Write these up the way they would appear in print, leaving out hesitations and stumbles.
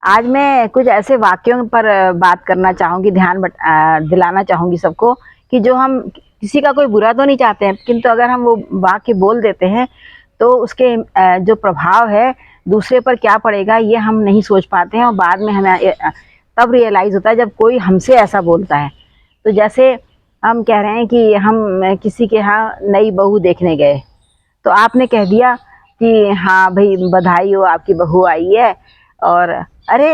आज मैं कुछ ऐसे वाक्यों पर बात करना चाहूँगी, दिलाना चाहूँगी सबको कि जो हम किसी का कोई बुरा तो नहीं चाहते हैं, किंतु अगर हम वो वाक्य बोल देते हैं तो उसके जो प्रभाव है दूसरे पर क्या पड़ेगा ये हम नहीं सोच पाते हैं और बाद में हमें तब रियलाइज़ होता है जब कोई हमसे ऐसा बोलता है। तो जैसे हम कह रहे हैं कि हम किसी के यहाँ नई बहू देखने गए, तो आपने कह दिया कि हाँ भाई बधाई हो, आपकी बहू आई है। और अरे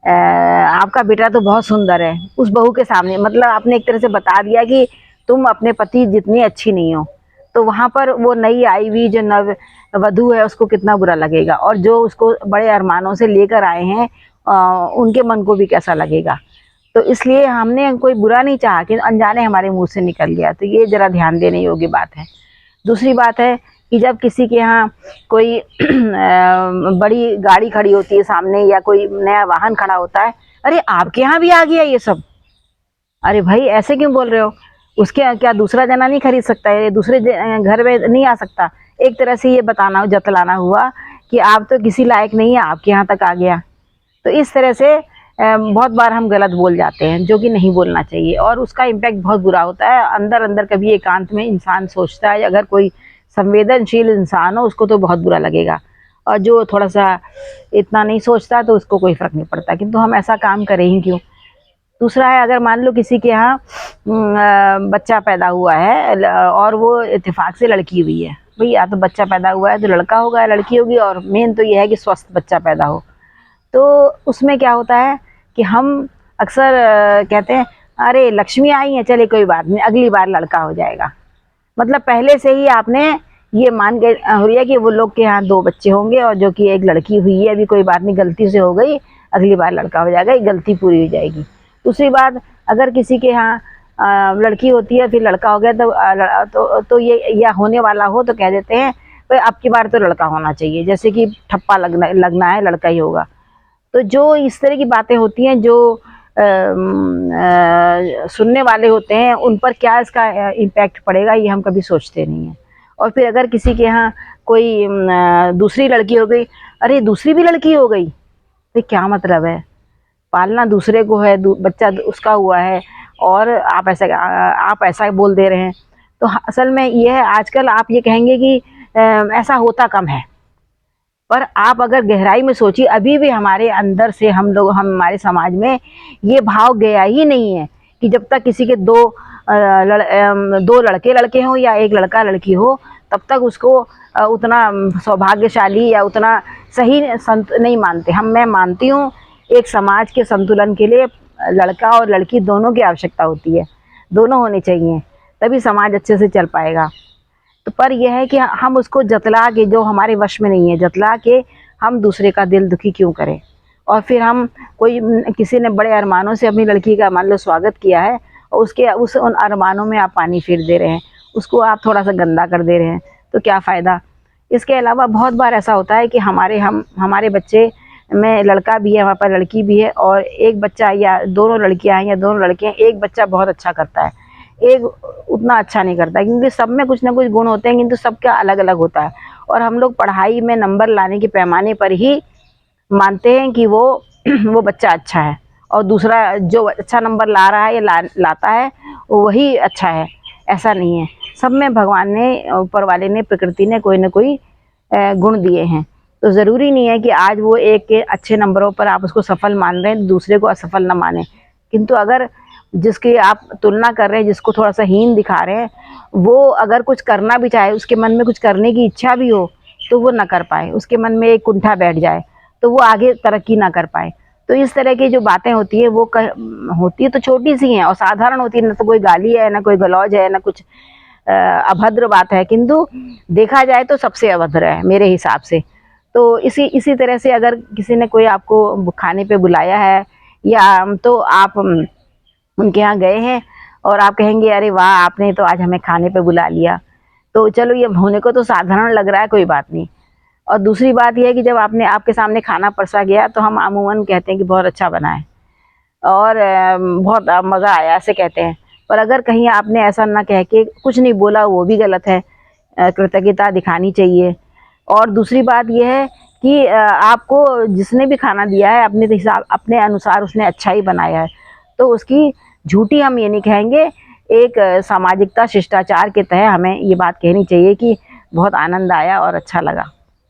आपका बेटा तो बहुत सुंदर है, उस बहू के सामने मतलब आपने एक तरह से बता दिया कि तुम अपने पति जितनी अच्छी नहीं हो। तो वहाँ पर वो नई आई हुई जो नव वधू है उसको कितना बुरा लगेगा, और जो उसको बड़े अरमानों से लेकर आए हैं उनके मन को भी कैसा लगेगा। तो इसलिए हमने कोई बुरा नहीं चाहा कि अनजाने हमारे मुंह से निकल गया, तो ये जरा ध्यान देने योग्य बात है। दूसरी बात है कि जब किसी के यहाँ कोई बड़ी गाड़ी खड़ी होती है सामने या कोई नया वाहन खड़ा होता है, अरे आपके यहाँ भी आ गया ये सब। अरे भाई ऐसे क्यों बोल रहे हो, उसके यहाँ क्या दूसरा जना नहीं खरीद सकता है, दूसरे घर में नहीं आ सकता। एक तरह से ये बताना जतलाना हुआ कि आप तो किसी लायक नहीं है, आपके यहाँ तक आ गया। तो इस तरह से बहुत बार हम गलत बोल जाते हैं जो कि नहीं बोलना चाहिए, और उसका इम्पैक्ट बहुत बुरा होता है। अंदर अंदर कभी एकांत में इंसान सोचता है, अगर कोई संवेदनशील इंसान हो उसको तो बहुत बुरा लगेगा, और जो थोड़ा सा इतना नहीं सोचता तो उसको कोई फर्क नहीं पड़ता, किंतु हम ऐसा काम करें ही क्यों। दूसरा है, अगर मान लो किसी के यहाँ बच्चा पैदा हुआ है और वो इत्तेफाक से लड़की हुई है, भैया तो बच्चा पैदा हुआ है तो लड़का होगा या लड़की होगी, और मेन तो ये है कि स्वस्थ बच्चा पैदा हो। तो उसमें क्या होता है कि हम अक्सर कहते हैं अरे लक्ष्मी आई है, चले कोई बात नहीं, अगली बार लड़का हो जाएगा। मतलब पहले से ही आपने ये मान के हो रही है कि वो लोग के यहाँ 2 बच्चे होंगे और जो कि एक लड़की हुई है, अभी कोई बात नहीं, गलती से हो गई, अगली बार लड़का हो जाएगा, ये गलती पूरी हो जाएगी। दूसरी बात, अगर किसी के यहाँ लड़की होती है फिर लड़का हो गया तो ये या होने वाला हो तो कह देते हैं भाई अब की बार तो लड़का होना चाहिए, जैसे कि ठप्पा लगना है, लड़का ही होगा। तो जो इस तरह की बातें होती हैं जो सुनने वाले होते हैं उन पर क्या इसका इम्पैक्ट पड़ेगा ये हम कभी सोचते नहीं हैं। और फिर अगर किसी के यहाँ कोई दूसरी लड़की हो गई, अरे दूसरी भी लड़की हो गई, तो क्या मतलब है, पालना दूसरे को है, बच्चा उसका हुआ है, और आप ऐसा बोल दे रहे हैं। तो असल में ये है, आजकल आप ये कहेंगे कि ऐसा होता कम है, पर आप अगर गहराई में सोचिए अभी भी हमारे अंदर से हमारे समाज में ये भाव गया ही नहीं है कि जब तक किसी के 2 लड़के लड़के हों या एक लड़का लड़की हो तब तक उसको उतना सौभाग्यशाली या उतना सही नहीं मानते हम। मैं मानती हूँ एक समाज के संतुलन के लिए लड़का और लड़की दोनों की आवश्यकता होती है, दोनों होने चाहिए, तभी समाज अच्छे से चल पाएगा। तो पर यह है कि हम उसको जतला के, जो हमारे वश में नहीं है, जतला के हम दूसरे का दिल दुखी क्यों करें। और फिर हम किसी ने बड़े अरमानों से अपनी लड़की का मान लो स्वागत किया है और उन अरमानों में आप पानी फेर दे रहे हैं, उसको आप थोड़ा सा गंदा कर दे रहे हैं, तो क्या फ़ायदा। इसके अलावा बहुत बार ऐसा होता है कि हमारे बच्चे में लड़का भी है, हमारे पास लड़की भी है, और एक बच्चा या दोनों लड़कियां हैं या दोनों लड़के हैं, एक बच्चा बहुत अच्छा करता है, एक उतना अच्छा नहीं करता, क्योंकि सब में कुछ ना कुछ गुण होते हैं किंतु सबका अलग अलग होता है। और हम लोग पढ़ाई में नंबर लाने के पैमाने पर ही मानते हैं कि वो वो बच्चा अच्छा है, और दूसरा जो अच्छा नंबर ला रहा है या लाता है वही अच्छा है, ऐसा नहीं है। सब में भगवान ने, ऊपर वाले ने, प्रकृति ने कोई ना कोई गुण दिए हैं। तो ज़रूरी नहीं है कि आज वो एक के अच्छे नंबरों पर आप उसको सफल मान रहे हैं, दूसरे को असफल ना माने। किंतु अगर जिसकी आप तुलना कर रहे हैं, जिसको थोड़ा सा हीन दिखा रहे हैं, वो अगर कुछ करना भी चाहे, उसके मन में कुछ करने की इच्छा भी हो तो वो ना कर पाए, उसके मन में एक कुंठा बैठ जाए तो वो आगे तरक्की ना कर पाए। तो इस तरह की जो बातें होती है वो होती है तो छोटी सी हैं और साधारण होती है, ना तो कोई गाली है, ना कोई गलौज है, ना कुछ अभद्र बात है, किंतु देखा जाए तो सबसे अभद्र है मेरे हिसाब से। तो इसी तरह से अगर किसी ने कोई आपको खाने पे बुलाया है या तो आप उनके यहाँ गए हैं और आप कहेंगे अरे वाह आपने तो आज हमें खाने पे बुला लिया, तो चलो ये होने को तो साधारण लग रहा है, कोई बात नहीं। और दूसरी बात यह है कि जब आपके सामने खाना परसा गया तो हम अमूमन कहते हैं कि बहुत अच्छा बना है और बहुत मज़ा आया, ऐसे कहते हैं। पर अगर कहीं आपने ऐसा ना कह के कुछ नहीं बोला, वो भी गलत है, कृतज्ञता दिखानी चाहिए। और दूसरी बात यह है कि आपको जिसने भी खाना दिया है अपने हिसाब अपने अनुसार उसने अच्छा ही बनाया है, तो उसकी झूठी हम ये नहीं कहेंगे। एक सामाजिकता शिष्टाचार के तहत हमें ये बात कहनी चाहिए कि बहुत आनंद आया और अच्छा लगा,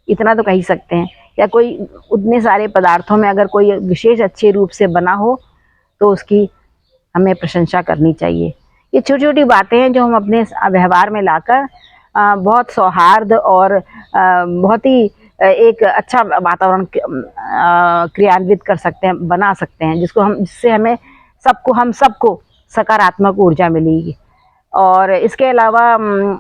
इतना तो कह ही सकते हैं। या कोई उतने सारे पदार्थों में अगर कोई विशेष अच्छे रूप से बना हो तो उसकी हमें प्रशंसा करनी चाहिए। ये छोटी छोटी बातें हैं जो हम अपने व्यवहार में लाकर बहुत सौहार्द और बहुत ही एक अच्छा वातावरण क्रियान्वित कर सकते हैं, बना सकते हैं, जिससे हमें हम सबको सकारात्मक ऊर्जा मिलेगी। और इसके अलावा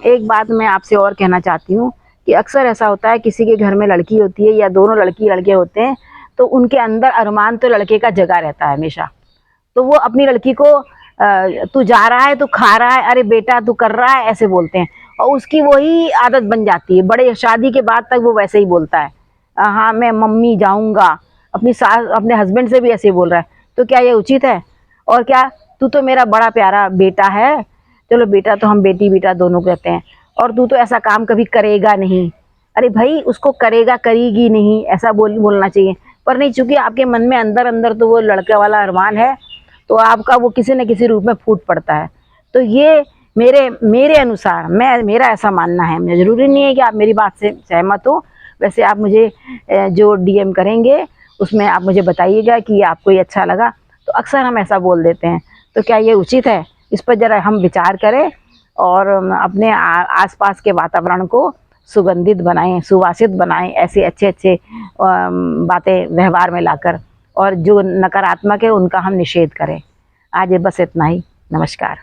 एक बात मैं आपसे और कहना चाहती हूँ कि अक्सर ऐसा होता है किसी के घर में लड़की होती है या दोनों लड़की लड़के होते हैं, तो उनके अंदर अरमान तो लड़के का जगा रहता है हमेशा। तो वो अपनी लड़की को तू जा रहा है, तू खा रहा है, अरे बेटा तू कर रहा है, ऐसे बोलते हैं। और उसकी वही आदत बन जाती है, बड़े शादी के बाद तक वो वैसे ही बोलता है, हाँ मैं मम्मी जाऊँगा। अपनी सास अपने हस्बैंड से भी ऐसे ही बोल रहा है। तो क्या ये उचित है? और क्या, तू तो मेरा बड़ा प्यारा बेटा है, चलो बेटा तो हम बेटी बेटा दोनों कहते हैं, और तू तो ऐसा काम कभी करेगा नहीं। अरे भाई, उसको करेगा करेगी नहीं ऐसा बोलना चाहिए, पर नहीं, चूंकि आपके मन में अंदर अंदर तो वो लड़के वाला अरमान है, तो आपका वो किसी न किसी रूप में फूट पड़ता है। तो ये मेरे अनुसार मेरा ऐसा मानना है। मैं ज़रूरी नहीं है कि आप मेरी बात से सहमत हो। वैसे आप मुझे जो डीएम करेंगे उसमें आप मुझे बताइएगा कि आपको ये अच्छा लगा। तो अक्सर हम ऐसा बोल देते हैं, तो क्या ये उचित है? इस पर ज़रा हम विचार करें और अपने आसपास के वातावरण को सुगंधित बनाएं, सुवासित बनाएं, ऐसे अच्छे अच्छे बातें व्यवहार में लाकर, और जो नकारात्मक है उनका हम निषेध करें। आज बस इतना ही। नमस्कार।